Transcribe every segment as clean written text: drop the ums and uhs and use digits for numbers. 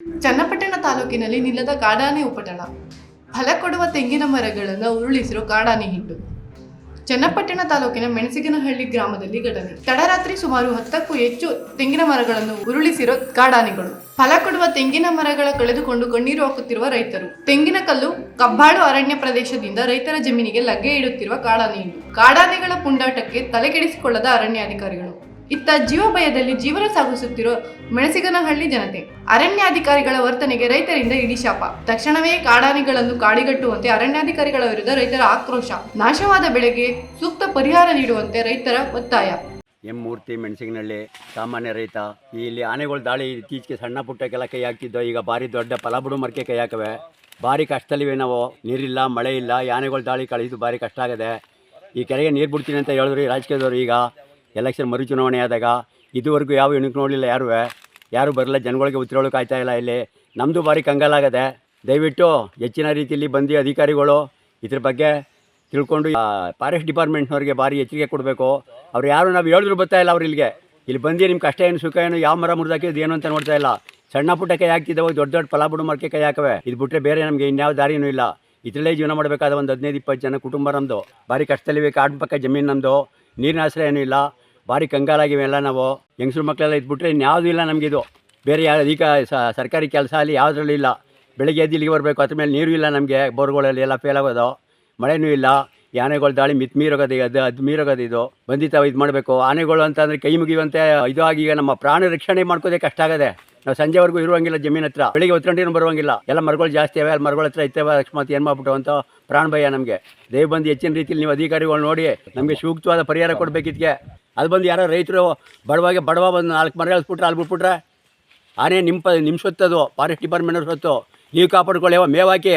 ಚನ್ನಪಟ್ಟಣ ತಾಲೂಕಿನಲ್ಲಿ ನಿಲ್ಲದ ಕಾಡಾನೆ ಉಪಟಳ. ಫಲ ಕೊಡುವ ತೆಂಗಿನ ಮರಗಳನ್ನು ಉರುಳಿಸಿರೋ ಕಾಡಾನೆ ಹಿಂಡು. ಚನ್ನಪಟ್ಟಣ ತಾಲೂಕಿನ ಮೆಣಸಿಗನಹಳ್ಳಿ ಗ್ರಾಮದಲ್ಲಿ ಘಟನೆ. ತಡರಾತ್ರಿ ಸುಮಾರು 10ಕ್ಕೂ ಹೆಚ್ಚು ತೆಂಗಿನ ಮರಗಳನ್ನು ಉರುಳಿಸಿರೋ ಕಾಡಾನೆಗಳು. ಫಲ ಕೊಡುವ ತೆಂಗಿನ ಮರಗಳ ಕಳೆದುಕೊಂಡು ಕಣ್ಣೀರು ಹಾಕುತ್ತಿರುವ ರೈತರು. ತೆಂಗಿನಕಲ್ಲು ಕಬ್ಬಾಳು ಅರಣ್ಯ ಪ್ರದೇಶದಿಂದ ರೈತರ ಜಮೀನಿಗೆ ಲಗ್ಗೆ ಇಡುತ್ತಿರುವ ಕಾಡಾನೆ ಹಿಂಡು. ಕಾಡಾನೆಗಳ ಪುಂಡಾಟಕ್ಕೆ ತಲೆಕೆಡಿಸಿಕೊಳ್ಳದ ಅರಣ್ಯಾಧಿಕಾರಿಗಳು. ಇತ್ತ ಜೀವ ಭಯದಲ್ಲಿ ಜೀವನ ಸಾಗಿಸುತ್ತಿರೋ ಮೆಣಸಿಗನಹಳ್ಳಿ ಜನತೆ. ಅರಣ್ಯಾಧಿಕಾರಿಗಳ ವರ್ತನೆಗೆ ರೈತರಿಂದ ಇಡೀ ಶಾಪ. ತಕ್ಷಣವೇ ಕಾಡಾನೆಗಳನ್ನು ಕಾಡಿಗಟ್ಟುವಂತೆ ಅರಣ್ಯಾಧಿಕಾರಿಗಳ ವಿರುದ್ಧ ರೈತರ ಆಕ್ರೋಶ. ನಾಶವಾದ ಬೆಳೆಗೆ ಸೂಕ್ತ ಪರಿಹಾರ ನೀಡುವಂತೆ ರೈತರ ಒತ್ತಾಯ. ಎಂ ಮೂರ್ತಿ, ಮೆಣಸಿಗನಹಳ್ಳಿ, ಸಾಮಾನ್ಯ ರೈತ. ಇಲ್ಲಿ ಆನೆಗಳು ದಾಳಿ ಇತ್ತೀಚೆಗೆ ಸಣ್ಣ ಪುಟ್ಟಕ್ಕೆಲ್ಲ ಕೈ ಹಾಕ್ತಿದ್ದೋ, ಈಗ ಭಾರಿ ದೊಡ್ಡ ಫಲಬುಡು ಮರಕ್ಕೆ ಕೈ ಹಾಕವೆ. ಭಾರಿ ಕಷ್ಟದಲ್ಲಿವೆ ನಾವು. ನೀರಿಲ್ಲ, ಮಳೆ ಇಲ್ಲ, ಈ ಆನೆಗಳು ದಾಳಿ ಕಳಿದು ಭಾರಿ ಕಷ್ಟ ಆಗಿದೆ. ಈ ಕೆರೆಗೆ ನೀರು ಬಿಡ್ತೀನಿ ಅಂತ ಹೇಳಿದ್ರು ರಾಜಕೀಯದವರು. ಈಗ ಎಲೆಕ್ಷನ್ ಮರು ಚುನಾವಣೆ ಆದಾಗ ಇದುವರೆಗೂ ಯಾವ ಇಣಕ್ಕೆ ನೋಡಲಿಲ್ಲ, ಯಾರು ಬರಲ್ಲ. ಜನಗಳಿಗೆ ಉತ್ತರಗಳು ಕಾಯ್ತಾ ಇಲ್ಲ. ಇಲ್ಲಿ ನಮ್ಮದು ಭಾರಿ ಕಂಗಾಲಾಗದೆ. ದಯವಿಟ್ಟು ಹೆಚ್ಚಿನ ರೀತಿಯಲ್ಲಿ ಬಂದು ಅಧಿಕಾರಿಗಳು ಇದ್ರ ಬಗ್ಗೆ ತಿಳ್ಕೊಂಡು ಫಾರೆಸ್ಟ್ ಡಿಪಾರ್ಟ್ಮೆಂಟ್ನವ್ರಿಗೆ ಭಾರಿ ಎಚ್ಚರಿಕೆ ಕೊಡಬೇಕು. ಅವ್ರು ಯಾರು ನಾವು ಹೇಳಿದ್ರು ಬರ್ತಾ ಇಲ್ಲ. ಅವ್ರು ಇಲ್ಲಿ ಬಂದು ನಿಮ್ಮ ಕಷ್ಟ ಏನು, ಸುಖ ಏನು, ಯಾವ ಮರ ಮುರಿದಾಕಿದ್ದು ಏನು ಅಂತ ನೋಡ್ತಾ ಇಲ್ಲ. ಸಣ್ಣ ಪುಟ್ಟ ಕೈ ಹಾಕ್ತಿದ್ದಾವೆ, ದೊಡ್ಡ ಫಲಬುಡು ಮರಕ್ಕೆ ಕೈ ಹಾಕವೆ. ಇದು ಬಿಟ್ಟರೆ ಬೇರೆ ನಮಗೆ ಇನ್ಯಾವ ದಾರಿನೂ ಇಲ್ಲ. ಇದರಲ್ಲೇ ಜೀವನ ಮಾಡಬೇಕಾದ ಒಂದು 15-20 ಜನ ಕುಟುಂಬ ನಮ್ಮದು. ಭಾರಿ ಕಷ್ಟದಲ್ಲಿವೆ. ಕಾಡು ಪಕ್ಕ ಜಮೀನು ನಮ್ಮದು. ನೀರಿನ ಆಶ್ರಯ ಏನೂ ಇಲ್ಲ. ಭಾರಿ ಕಂಗಾಲಾಗಿವೆ ಎಲ್ಲ ನಾವು. ಹೆಂಗಸ್ರು ಮಕ್ಕಳೆಲ್ಲ ಇದ್ಬಿಟ್ರೆ ಇನ್ಯಾವುದೂ ಇಲ್ಲ ನಮಗಿದು. ಬೇರೆ ಸರ್ಕಾರಿ ಕೆಲಸ ಅಲ್ಲಿ ಯಾವುದ್ರಲ್ಲೂ ಇಲ್ಲ. ಬೆಳಗ್ಗೆ ಎದ್ದು ಇಲ್ಲಿಗೆ ಬರಬೇಕು. ಅದ್ರ ಮೇಲೆ ನೀರು ಇಲ್ಲ ನಮಗೆ. ಬೋರ್ಗಳಲ್ಲಿ ಎಲ್ಲ ಫೇಲ್ ಆಗೋದು. ಮಳೆನೂ ಇಲ್ಲ. ಈ ಆನೆಗಳು ದಾಳಿ ಮೀರೋಗೋದು, ಅದು ಮೀರೋಗೋದು. ಇದು ಬಂದಿತ್ತಾವ ಇದು ಮಾಡಬೇಕು. ಆನೆಗಳು ಅಂತಂದರೆ ಕೈ ಮುಗಿಯುವಂತೆ ಇದು ಆಗಿ ಈಗ ನಮ್ಮ ಪ್ರಾಣ ರಕ್ಷಣೆ ಮಾಡ್ಕೋದೇ ಕಷ್ಟ ಆಗದೆ. ನಾವು ಸಂಜೆವರೆಗೂ ಇರುವಂಗಿಲ್ಲ ಜಮೀನು ಹತ್ರ. ಬೆಳಿಗ್ಗೆ 10 ಗಂಟೆನೂ ಬರುವಂಗಿಲ್ಲ. ಎಲ್ಲ ಮರಗಳು ಜಾಸ್ತಿ ಅವೆ. ಅಲ್ಲಿ ಮರಗಳ ಹತ್ರ ಇರ್ತವೆ. ಅಕಸ್ಮಾತ್ ಏನು ಮಾಡ್ಬಿಟ್ಟು ಅಂತ ಪ್ರಾಣ ಭಯ ನಮಗೆ. ದಯವು ಬಂದು ಹೆಚ್ಚಿನ ರೀತಿಯಲ್ಲಿ ನೀವು ಅಧಿಕಾರಿಗಳು ನೋಡಿ ನಮಗೆ ಸೂಕ್ತವಾದ ಪರಿಹಾರ ಕೊಡಬೇಕಿದ್ಕೆ. ಅದು ಬಂದು ಯಾರೋ ರೈತರು ಬಡವ ಬಂದು 4 ಮರ ಎಳ್ಸ್ಬಿಟ್ರೆ ಅಲ್ಲಿ ಬಿಟ್ಬಿಟ್ರೆ ಆನೆ ನಿಮ್ಮ ಸೊತ್ತದು. ಫಾರೆಸ್ಟ್ ಡಿಪಾರ್ಟ್ಮೆಂಟ್ನವ್ರ ಸೊತ್ತು. ನೀವು ಕಾಪಾಡ್ಕೊಳ್ಳಿ. ಮೇವಾಕಿ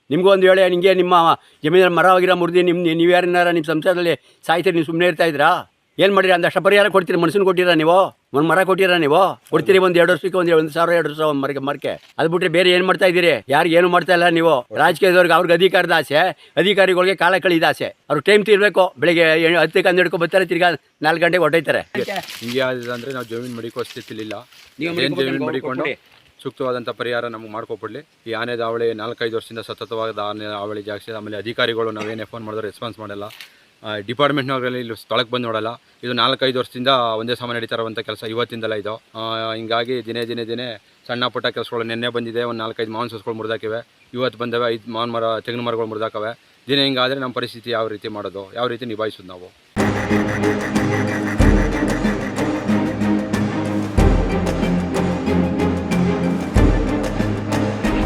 ನಿಮಗೂ ಒಂದು ವೇಳೆ ನಿಮಗೆ ನಿಮ್ಮ ಜಮೀನಲ್ಲಿ ಮರ ಆಗಿರೋ ಮುರಿದು ನೀವು ಯಾರನ್ನಾರ ನಿಮ್ಮ ಸಂಸಾರದಲ್ಲಿ ಸಾಯ್ತೀರಿ. ನೀವು ಸುಮ್ಮನೆ ಇರ್ತಾಯಿದ್ರಾ? ಏನು ಮಾಡಿರಿ? ಒಂದಷ್ಟು ಪರಿಹಾರ ಕೊಡ್ತೀರಿ. ಮನುಷ್ಯನ ಕೊಟ್ಟಿರಾ ನೀವು? ಒಂದು ಮರ ಕೊಟ್ಟಿರಾ ನೀವು? ಕೊಡ್ತೀರಿ. ಒಂದು 2 ವರ್ಷಕ್ಕೆ 1,000-2,000 ಮರಕ್ಕೆ. ಅದು ಬಿಟ್ಟರೆ ಬೇರೆ ಏನು ಮಾಡ್ತಾ ಇದ್ದೀರಿ? ಯಾರಿಗೆ ಏನು ಮಾಡ್ತಾ ಇಲ್ಲ ನೀವು. ರಾಜಕೀಯದವ್ರಿಗೆ ಅವ್ರಿಗೆ ಅಧಿಕಾರದ ಆಸೆ, ಅಧಿಕಾರಿಗಳಿಗೆ ಕಾಲ ಕಳೆದ ಆಸೆ. ಅವ್ರು ಟೈಮ್ ತೀರಬೇಕು. ಬೆಳಿಗ್ಗೆ 10-12 ಬರ್ತಾರೆ, ತಿರ್ಗಾ 4 ಗಂಟೆಗೆ ಹೊರಟೈತಾರೆ. ಹಿಂಗೆ ಆಗಿದೆ ಅಂದರೆ ನಾವು ಜಮೀನು ಮಡಿಕೋ ಸ್ಥಿತಿಲಿಲ್ಲ. ಜಮೀನು ಮಡಿಕೊಂಡು ಸೂಕ್ತವಾದಂಥ ಪರಿಹಾರ ನಮಗೆ ಮಾಡ್ಕೊಬಿಡ್ಲಿ. ಈ ಆನೆ ದಾವಳಿ 4-5 ವರ್ಷದಿಂದ ಸತತವಾದ ಆನೆ ದಾವಳಿ ಜಾಸ್ತಿ. ಆಮೇಲೆ ಅಧಿಕಾರಿಗಳು ನಾವೇನೇ ಫೋನ್ ಮಾಡಿದ್ರೆ ರೆಸ್ಪಾನ್ಸ್ ಮಾಡಲ್ಲ. ಡಿಪಾರ್ಟ್ಮೆಂಟ್ನವರಲ್ಲಿ ಇಲ್ಲಿ ಸ್ಥಳಕ್ಕೆ ಬಂದು ನೋಡಲ್ಲ. ಇದು 4-5 ವರ್ಷದಿಂದ ಒಂದೇ ಸಮ ನಡೀತಾ ಇರುವಂಥ ಕೆಲಸ, ಇವತ್ತಿಂದಲ್ಲ ಇದು. ಹಿಂಗಾಗಿ ದಿನೇ ಸಣ್ಣ ಪುಟ್ಟ ಕೆಲಸಗಳು. ನಿನ್ನೆ ಬಂದಿದೆ ಒಂದು 4-5 ಮಾವಿನ ಸಸ್ಗಳು ಮುರಿದಾಕಿವೆ. ಇವತ್ತು ಬಂದವೆ 5 ಮಾವಿನ ಮರ, ತೆಂಗಿನ ಮರಗಳು ಮುರಿದಾಕವೆ. ದಿನ ಹಿಂಗಾದರೆ ನಮ್ಮ ಪರಿಸ್ಥಿತಿ ಯಾವ ರೀತಿ ಮಾಡೋದು, ಯಾವ ರೀತಿ ನಿಭಾಯಿಸೋದು ನಾವು?